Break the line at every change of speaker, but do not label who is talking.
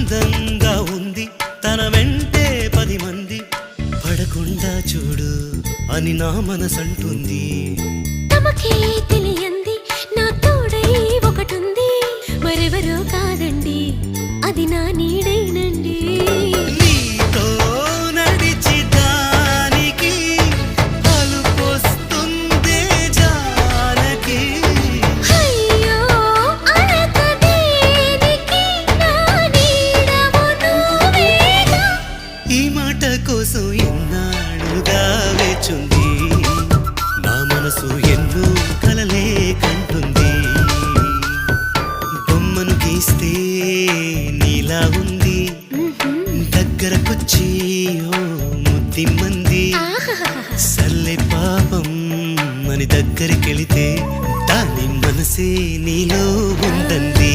అందంగా ఉంది తన వెంటే 10 మంది పడకుండా చూడు అని నా మనసంటుంది.
తమకే తెలియంది నా తోడై ఒకటుంది, మరెవరో కాదండి అది నా నీడైనండి.
నీతో నడిచి దానికి అలుపొస్తుందే జానకి.
అయ్యో అనక దేనికి నా నీడవు నువ్వేగా.
ఈ మాట కోసం ఎన్నాళ్ళుగా వేచుంది నా మనసు ఎన్నో కలలే కంటుంది. బొమ్మను గీస్తే నీలా ఉంది దగ్గరకొచ్చి ఓ ముద్దిమ్మంది. సల్లే పాపం అని దగ్గరికెళితే దాని మనసే నీలో ఉందంది.